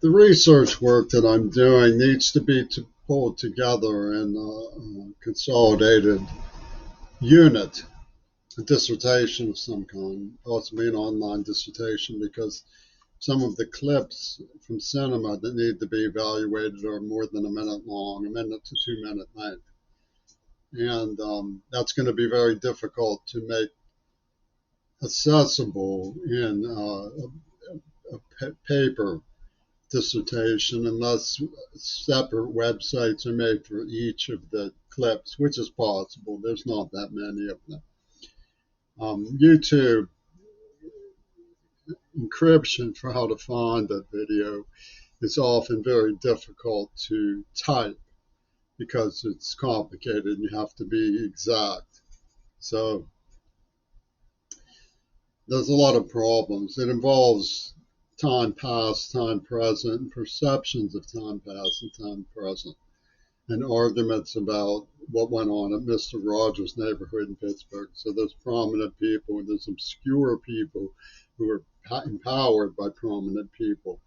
The research work that I'm doing needs to be pulled together in a consolidated unit, a dissertation of some kind, possibly an online dissertation, because some of the clips from cinema that need to be evaluated are more than a minute long, a minute to 2 minute length. And that's going to be very difficult to make accessible in a paper dissertation unless separate websites are made for each of the clips, which is possible. There's not that many of them. YouTube encryption for how to find that video is often very difficult to type because it's complicated and you have to be exact. So there's a lot of problems. It involves time past, time present, and perceptions of time past and time present, and arguments about what went on at Mr. Rogers' neighborhood in Pittsburgh. So there's prominent people and there's obscure people who are empowered by prominent people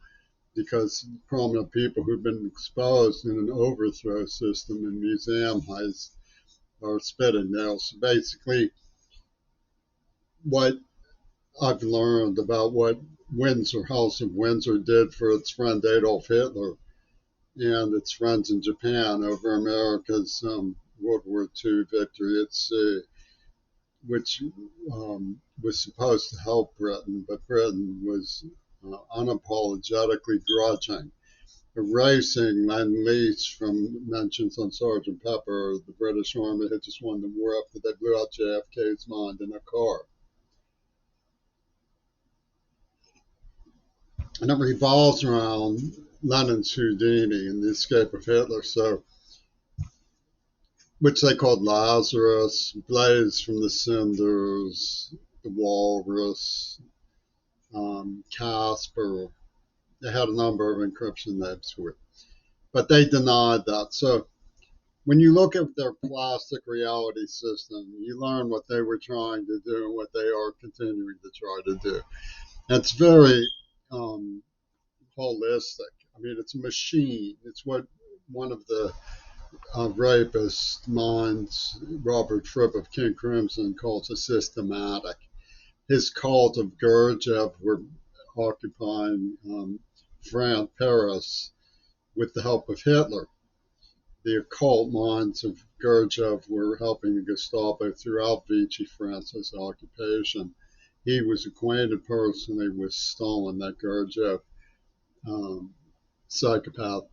because prominent people who've been exposed in an overthrow system and museum heists are spitting nails. So basically, what I've learned about what Windsor, House of Windsor, did for its friend Adolf Hitler and its friends in Japan over America's World War II victory at sea, which was supposed to help Britain, but Britain was unapologetically grudging, erasing Lend-Lease from mentions on Sergeant Pepper. The British Army had just won the war after they blew out JFK's mind in a car. And it revolves around Lenin's Houdini and the escape of Hitler. So, which they called Lazarus, Blaze from the Cinders, the Walrus, Casper. They had a number of encryption names for it, but they denied that. So when you look at their plastic reality system, you learn what they were trying to do and what they are continuing to try to do. It's very holistic. I mean, it's a machine. It's what one of the rapist minds, Robert Fripp of King Crimson, calls a systematic. His cult of Gurdjieff were occupying France, Paris, with the help of Hitler. The occult minds of Gurdjieff were helping the Gestapo throughout Vichy France's occupation. He was acquainted personally with Stalin, that Gurdjieff psychopath,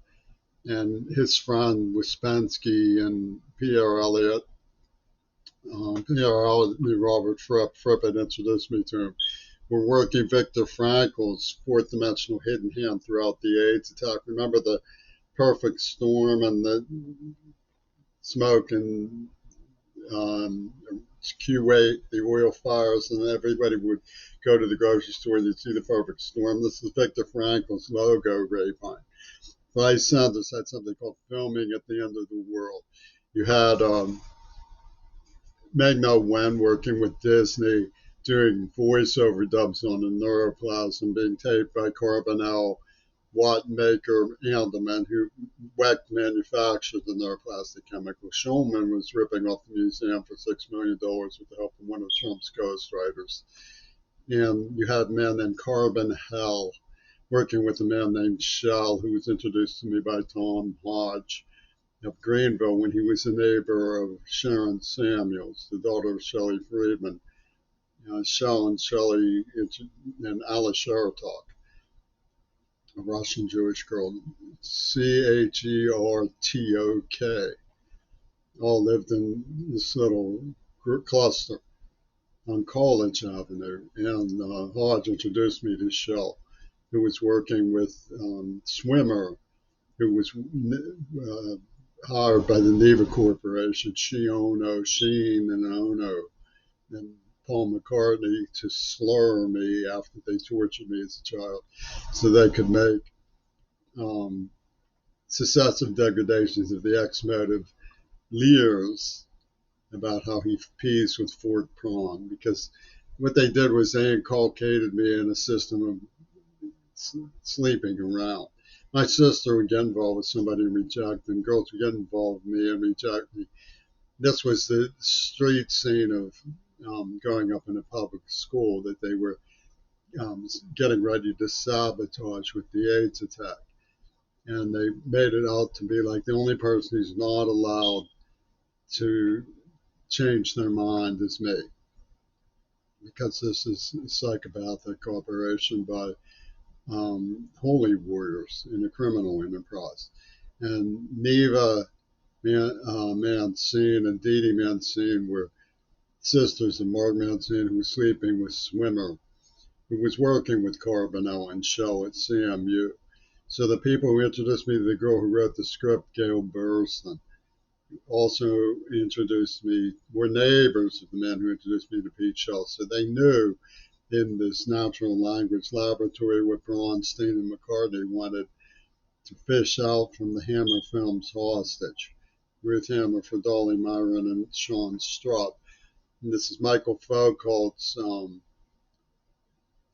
and his friend Ouspensky and Pierre Elliott. Robert Fripp had introduced me to him. Were working Viktor Frankl's fourth dimensional hidden hand throughout the AIDS attack. Remember the perfect storm and the smoke and Kuwait, the oil fires, and everybody would go to the grocery store and you'd see the perfect storm. This is Viktor Frankl's logo grapevine. Bryce Sanders had something called Filming at the End of the World. You had Magno Wen working with Disney doing voiceover dubs on the neuroplasm being taped by Carbonell, Wattmaker, and the men who manufactured the neuroplastic chemical. Schulman was ripping off the museum for $6 million with the help of one of Trump's ghostwriters. And you had men in Carbon Hell working with a man named Shell, who was introduced to me by Tom Hodge of Greenville when he was a neighbor of Sharon Samuels, the daughter of Shelley Friedman. Shell and Shelley and Alice Sheratok, a Russian Jewish girl, Chertok, all lived in this little cluster on College Avenue. And Hodge introduced me to Shell, who was working with Swimmer, who was hired by the Neva Corporation, Sheen and Ono, and Paul McCartney to slur me after they tortured me as a child so they could make successive degradations of the ex-motive Lears about how he pees with forked prawn, because what they did was they inculcated me in a system of sleeping around. My sister would get involved with somebody and reject them. Girls would get involved with me and reject me. This was the street scene of growing up in a public school that they were getting ready to sabotage with the AIDS attack. And they made it out to be like the only person who's not allowed to change their mind is me, because this is a psychopathic operation by holy warriors in a criminal enterprise. And Neva Mancine and Dee Dee Mancine were sisters of Mark Mancine, who was sleeping with Swimmer, who was working with Carbonell and Shell at CMU. So the people who introduced me to the girl who wrote the script, Gail Burston, also introduced me, were neighbors of the men who introduced me to Pete Shell. So they knew in this natural language laboratory what Braunstein and McCartney wanted to fish out from the Hammer Films hostage. Ruth Hammer for Dolly Myron and Sean Strupp. And this is Michael Foucault's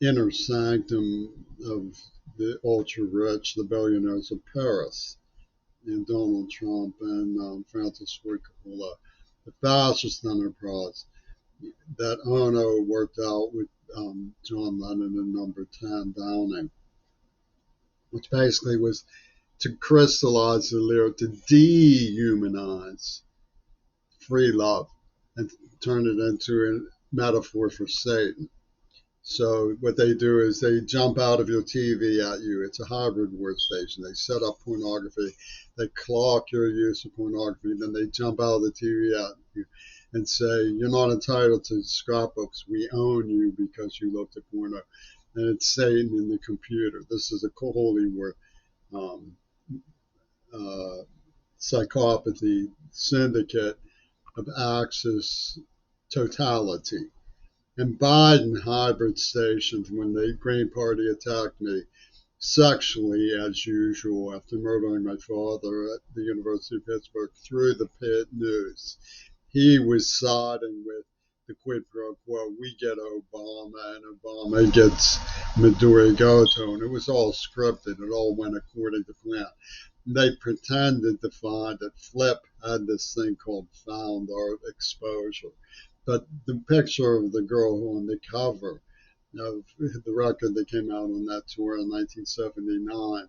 inner sanctum of the ultra rich, the billionaires of Paris, and Donald Trump and Francis Ford Coppola. The fascist enterprise that Ono worked out with John Lennon in Number 10 Downing, which basically was to crystallize the lyric, to dehumanize free love and turn it into a metaphor for Satan. So what they do is they jump out of your TV at you. It's a hybrid workstation. They set up pornography. They clock your use of pornography. Then they jump out of the TV at you and say, you're not entitled to scrapbooks. We own you because you looked at porno. And it's Satan in the computer. This is a holy war psychopathy syndicate of Axis totality. And Biden hybrid stations when the Green Party attacked me sexually, as usual, after murdering my father at the University of Pittsburgh through the Pitt News. He was siding with the quid pro quo. We get Obama, and Obama gets Maduro-Goto, and it was all scripted. It all went according to plan. They pretended to find that Flip had this thing called found art exposure. But the picture of the girl on the cover of the record that came out on that tour in 1979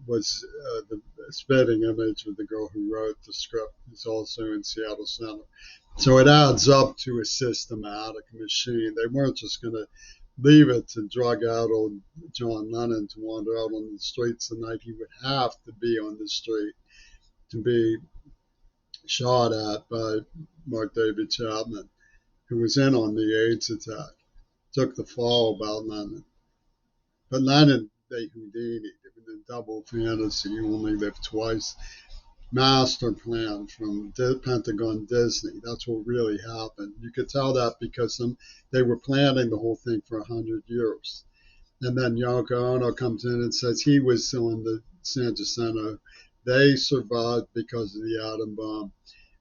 was the spitting image of the girl who wrote the script. It's also in Seattle Center. So it adds up to a systematic machine. They weren't just going to leave it to drug out old John Lennon to wander out on the streets the night he would have to be on the street to be shot at by Mark David Chapman, who was in on the AIDS attack, took the fall about Lennon. But Lennon, they Houdini, it was a double fantasy. You only live twice. Master plan from Pentagon Disney. That's what really happened. You could tell that because they were planning the whole thing for 100 years. And then Yoko Ono comes in and says he was on the San Jacinto. They survived because of the atom bomb.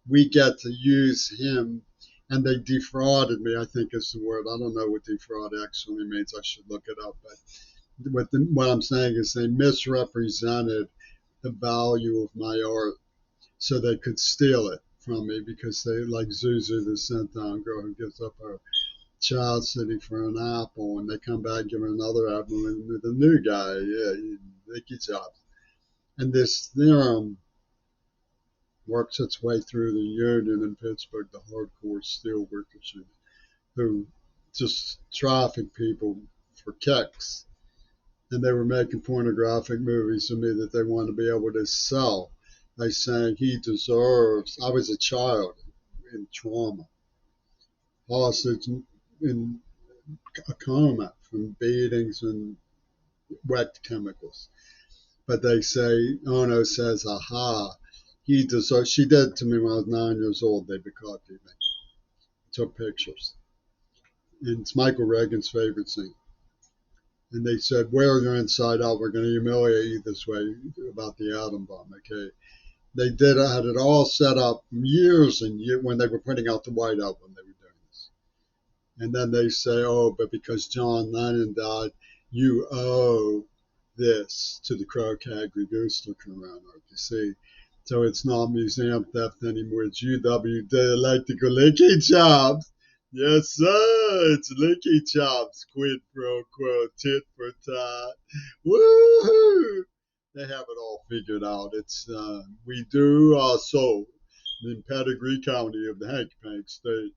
We get to use him, and they defrauded me, I think is the word. I don't know what defraud actually means. I should look it up. But what I'm saying is they misrepresented the value of my art so they could steal it from me, because they, like Zuzu, the sent-down girl who gives up her chastity for an apple, and they come back and give her another apple, and the new guy, Nicky Chops. And this theorem works its way through the union in Pittsburgh, the hardcore steel workers who just traffic people for kicks. And they were making pornographic movies to me that they wanted to be able to sell by saying he deserves. I was a child in trauma, hostage in a coma from beatings and wet chemicals. But they say, Ono says, aha, he deserves. She did to me when I was 9 years old. They copied me, took pictures. And it's Michael Reagan's favorite scene. And they said, wear your inside out. We're going to humiliate you this way about the atom bomb, okay? They had it all set up years and years when they were putting out the White Album, they were doing this. And then they say, oh, but because John Lennon died, you owe this to the Crow-Cagri Gooster Corona, you see. So it's not museum theft anymore. It's UWD electrical licky chops. Yes, sir. It's licky chops. Quid pro quo, tit for tat. Woohoo! They have it all figured out. It's we do so in Pedigree County of the Hank Pank State.